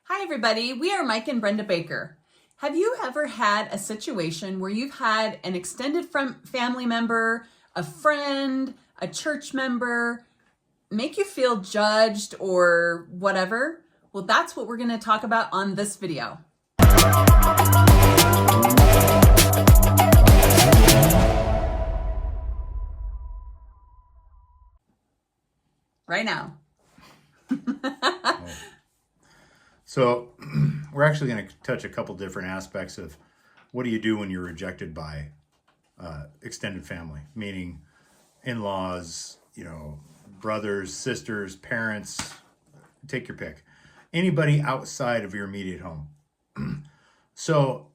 Hi everybody, we are Mike and Brenda Baker. Have you ever had a situation where you've had an extended family member, a friend, a church member, make you feel judged or whatever? Well, that's what we're going to talk about on this video. Right now. So we're actually going to touch a couple different aspects of what do you do when you're rejected by extended family, meaning in-laws, brothers, sisters, parents, take your pick. Anybody outside of your immediate home. So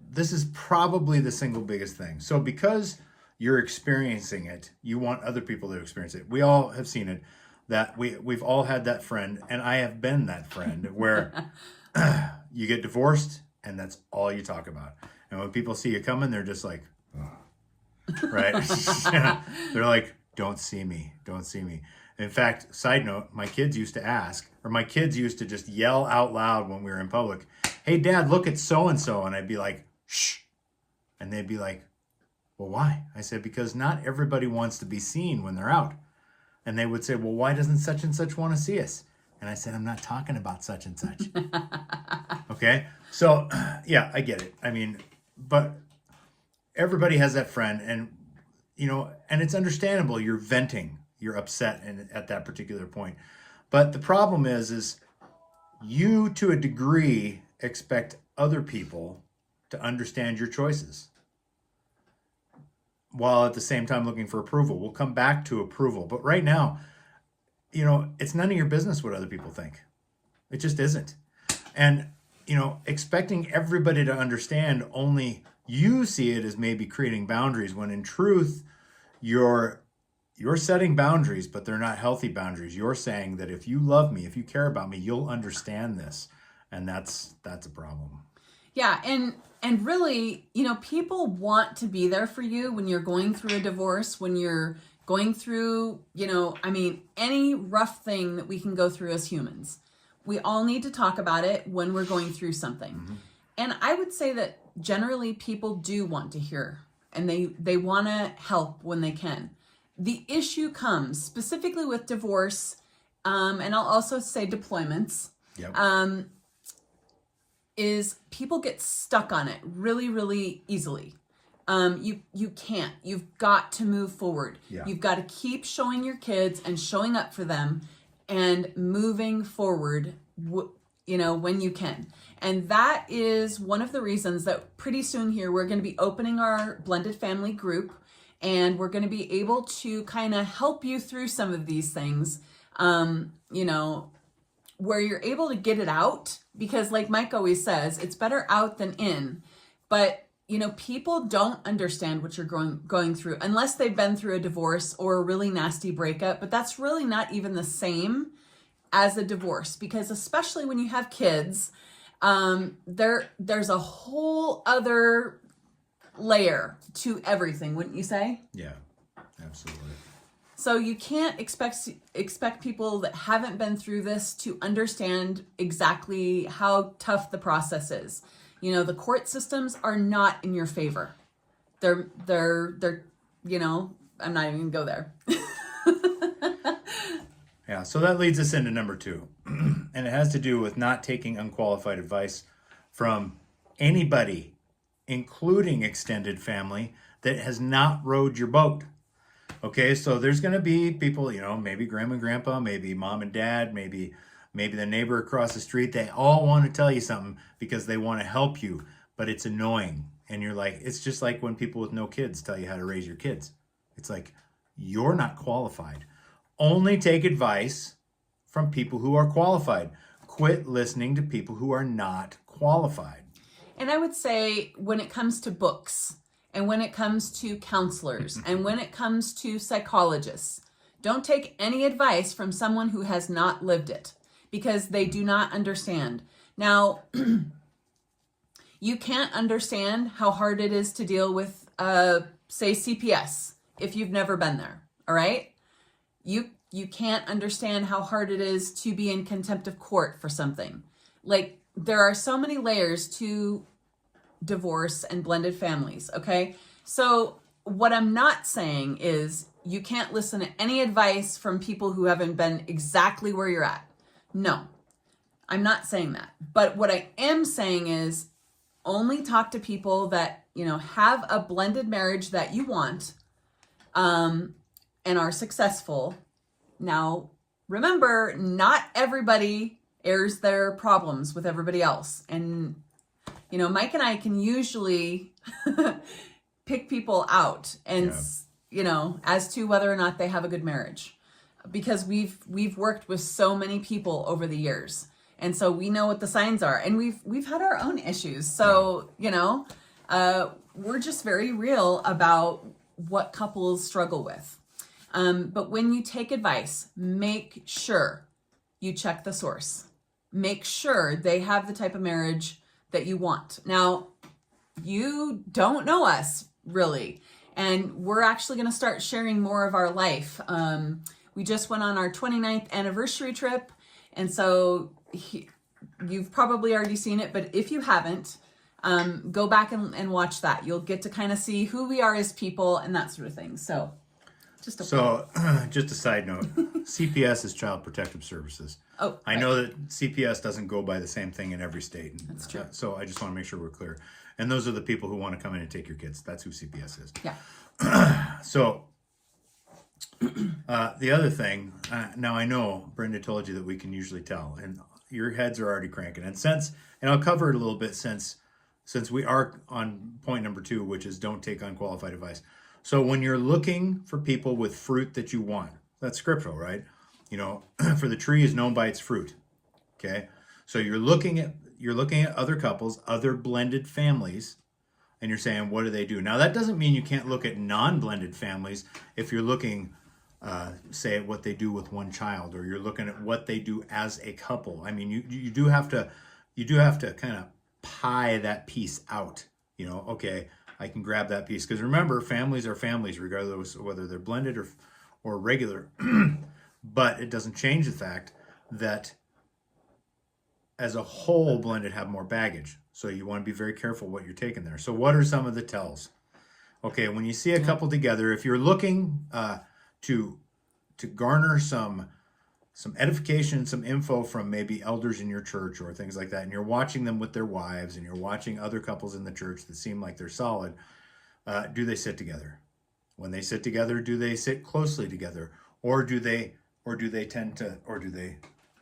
this is probably the single biggest thing. So because you're experiencing it, you want other people to experience it. We all have seen it. That we've all had that friend, and I have been that friend where you get divorced and that's all you talk about. And when people see you coming, they're just like, oh. Right? They're like, don't see me. In fact, side note, my kids used to just yell out loud when we were in public, hey, Dad, look at so-and-so. And I'd be like, shh. And they'd be like, well, why? I said, because not everybody wants to be seen when they're out. And they would say, well, why doesn't such and such want to see us? And I said, I'm not talking about such and such. Okay? So, yeah, I get it. I mean, but everybody has that friend. And, and it's understandable. You're venting. You're upset at that particular point. But the problem is you, to a degree, expect other people to understand your choices, while at the same time looking for approval. We'll come back to approval. But right now, it's none of your business what other people think. It just isn't. And, expecting everybody to understand, only you see it as maybe creating boundaries, when in truth, you're setting boundaries, but they're not healthy boundaries. You're saying that if you love me, if you care about me, you'll understand this. And that's a problem. Yeah, and really, people want to be there for you when you're going through a divorce, when you're going through, any rough thing that we can go through as humans. We all need to talk about it when we're going through something. Mm-hmm. And I would say that generally people do want to hear, and they want to help when they can. The issue comes specifically with divorce, and I'll also say deployments. Yep. Is people get stuck on it really, really easily. You can't. You've got to move forward. Yeah. You've got to keep showing your kids and showing up for them and moving forward, when you can. And that is one of the reasons that pretty soon here we're going to be opening our blended family group, and we're going to be able to kind of help you through some of these things, where you're able to get it out, because like Mike always says, it's better out than in. But, people don't understand what you're going through unless they've been through a divorce or a really nasty breakup. But that's really not even the same as a divorce, because especially when you have kids, there's a whole other layer to everything, wouldn't you say? Yeah, absolutely. So you can't expect people that haven't been through this to understand exactly how tough the process is. The court systems are not in your favor. They're I'm not even gonna go there. Yeah, so that leads us into number 2. And it has to do with not taking unqualified advice from anybody, including extended family, that has not rowed your boat. Okay, so there's going to be people, maybe grandma and grandpa, maybe mom and dad, maybe the neighbor across the street. They all want to tell you something because they want to help you, but it's annoying. And you're like, it's just like when people with no kids tell you how to raise your kids. It's like, you're not qualified. Only take advice from people who are qualified. Quit listening to people who are not qualified. And I would say when it comes to books, and when it comes to counselors, and when it comes to psychologists, don't take any advice from someone who has not lived it, because they do not understand. Now, you can't understand how hard it is to deal with, say, CPS, if you've never been there, all right? you can't understand how hard it is to be in contempt of court for something. Like, there are so many layers to divorce and blended families, okay? So what I'm not saying is you can't listen to any advice from people who haven't been exactly where you're at. No, I'm not saying that. But what I am saying is only talk to people that, have a blended marriage that you want, and are successful. Now, remember, not everybody airs their problems with everybody else. And, Mike and I can usually pick people out and, as to whether or not they have a good marriage, because we've worked with so many people over the years. And so we know what the signs are, and we've had our own issues. So, we're just very real about what couples struggle with. But when you take advice, make sure you check the source. Make sure they have the type of marriage that you want. Now, you don't know us really, and we're actually going to start sharing more of our life. We just went on our 29th anniversary trip, and so you've probably already seen it, but if you haven't, go back and watch that. You'll get to kind of see who we are as people and that sort of thing. So just a side note, CPS is Child Protective Services. Oh, I know that CPS doesn't go by the same thing in every state. That's true. So I just want to make sure we're clear. And those are the people who want to come in and take your kids. That's who CPS is. Yeah. So the other thing, now I know Brenda told you that we can usually tell, and your heads are already cranking. And I'll cover it a little bit since we are on point number 2, which is don't take unqualified advice. So when you're looking for people with fruit that you want, that's scriptural, right? For the tree is known by its fruit. Okay. So you're looking at other couples, other blended families, and you're saying, what do they do? Now that doesn't mean you can't look at non-blended families if you're looking, say, at what they do with one child, or you're looking at what they do as a couple. I mean, you do have to kind of pie that piece out. Okay, I can grab that piece, because remember, families are families regardless of whether they're blended or regular. But it doesn't change the fact that as a whole, blended have more baggage. So you want to be very careful what you're taking there. So what are some of the tells? Okay, when you see a couple together, if you're looking to garner some edification, some info from maybe elders in your church or things like that, and you're watching them with their wives, and you're watching other couples in the church that seem like they're solid, do they sit together? When they sit together, do they sit closely together, or do they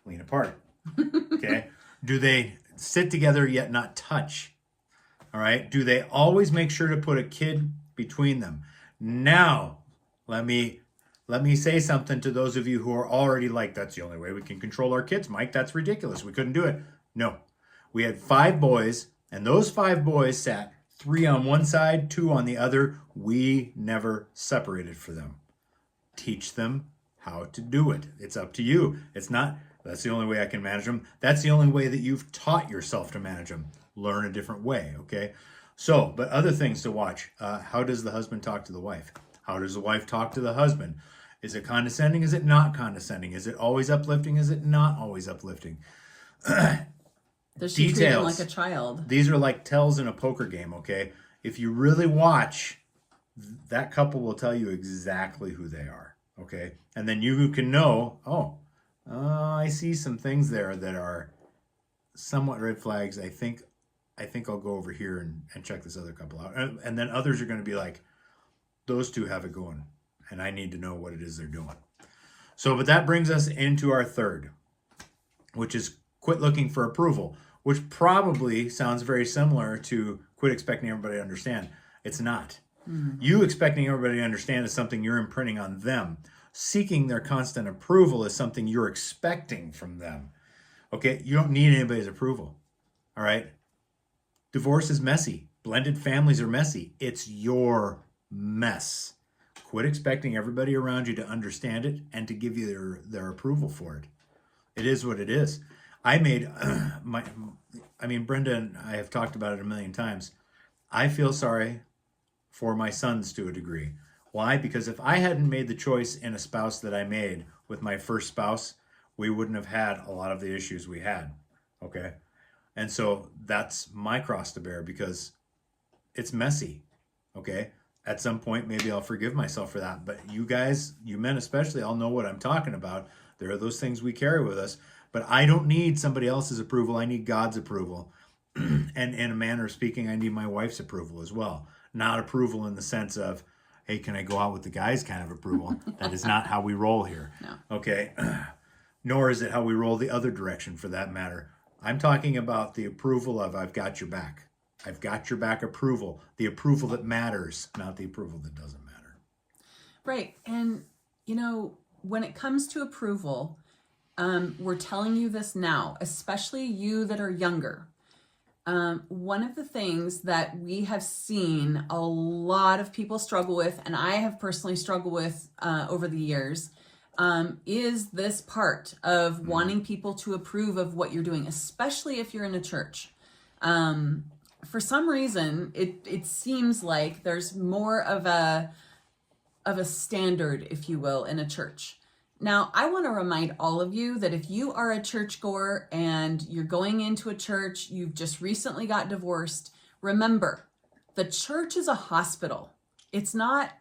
lean apart? Okay. Do they sit together yet not touch? All right. Do they always make sure to put a kid between them? Now, let me say something to those of you who are already like, that's the only way we can control our kids, Mike. That's ridiculous. We couldn't do it. No. We had 5 boys, and those 5 boys sat 3 on one side, 2 on the other. We never separated for them. Teach them how to do it. It's up to you. It's not, that's the only way I can manage them. That's the only way that you've taught yourself to manage them. Learn a different way, okay? So, but other things to watch. How does the husband talk to the wife? How does the wife talk to the husband? Is it condescending? Is it not condescending? Is it always uplifting? Is it not always uplifting? Does she treat him like a child? These are like tells in a poker game, okay? If you really watch, that couple will tell you exactly who they are, okay? And then you can know, I see some things there that are somewhat red flags. I think I'll go over here and check this other couple out. And then others are going to be like, those two have it going, and I need to know what it is they're doing. So, but that brings us into our third, which is quit looking for approval, which probably sounds very similar to quit expecting everybody to understand. It's not. Mm-hmm. You expecting everybody to understand is something you're imprinting on them. Seeking their constant approval is something you're expecting from them. Okay? You don't need anybody's approval. All right? Divorce is messy. Blended families are messy. It's your mess. Quit expecting everybody around you to understand it and to give you their approval for it. It is what it is. Brenda and I have talked about it a million times. I feel sorry for my sons to a degree. Why? Because if I hadn't made the choice in a spouse that I made with my first spouse, we wouldn't have had a lot of the issues we had. Okay. And so that's my cross to bear because it's messy. Okay. At some point, maybe I'll forgive myself for that. But you guys, you men especially, I'll know what I'm talking about. There are those things we carry with us. But I don't need somebody else's approval. I need God's approval. And in a manner of speaking, I need my wife's approval as well. Not approval in the sense of, hey, can I go out with the guys kind of approval? That is not how we roll here. No. Okay. Nor is it how we roll the other direction for that matter. I'm talking about the approval of I've got your back. I've got your back approval. The approval that matters, not the approval that doesn't matter. Right. And, you know, when it comes to approval, we're telling you this now, especially you that are younger. One of the things that we have seen a lot of people struggle with, and I have personally struggled with over the years, is this part of wanting people to approve of what you're doing, especially if you're in a church. For some reason, it seems like there's more of a standard, if you will, in a church. Now, I want to remind all of you that if you are a churchgoer and you're going into a church, you've just recently got divorced, remember, the church is a hospital. It's not,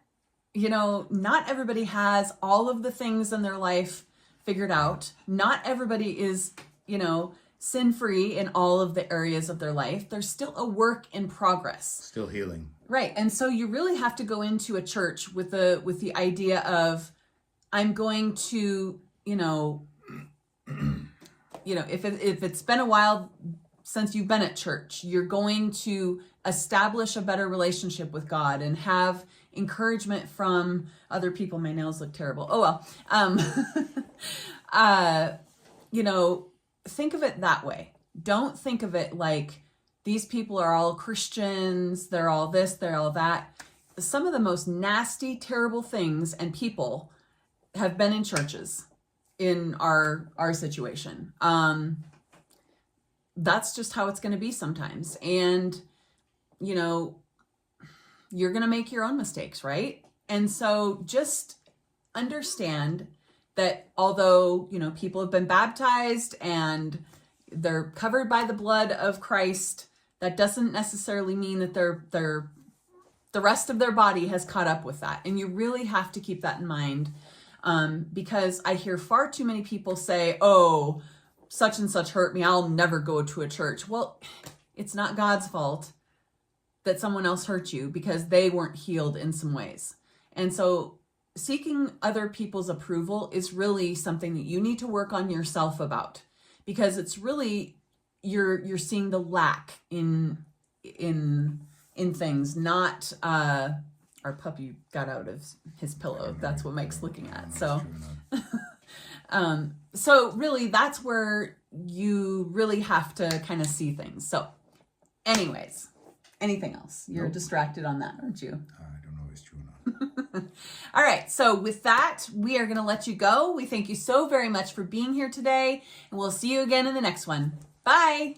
you know, not everybody has all of the things in their life figured out. Not everybody is, you know, sin-free in all of the areas of their life. There's still a work in progress. Still healing. Right. And so you really have to go into a church with the idea of, I'm going to, if it's been a while since you've been at church, you're going to establish a better relationship with God and have encouragement from other people. My nails look terrible. Oh, well. Think of it that way. Don't think of it like these people are all Christians. They're all this, they're all that. Some of the most nasty, terrible things and people have been in churches in our situation. That's just how it's going to be sometimes. And, you're going to make your own mistakes, right? And so just understand that although, people have been baptized and they're covered by the blood of Christ, that doesn't necessarily mean that the rest of their body has caught up with that. And you really have to keep that in mind. Because I hear far too many people say, oh, such and such hurt me, I'll never go to a church. Well, it's not God's fault that someone else hurt you because they weren't healed in some ways. And so seeking other people's approval is really something that you need to work on yourself about, because it's really, you're seeing the lack in things, not, our puppy got out of his pillow. That's what Mike's looking at. So, so really that's where you really have to kind of see things. So anyways, anything else? You're distracted on that, aren't you? I don't know if it's true or not. All right. So with that, we are going to let you go. We thank you so very much for being here today, and we'll see you again in the next one. Bye.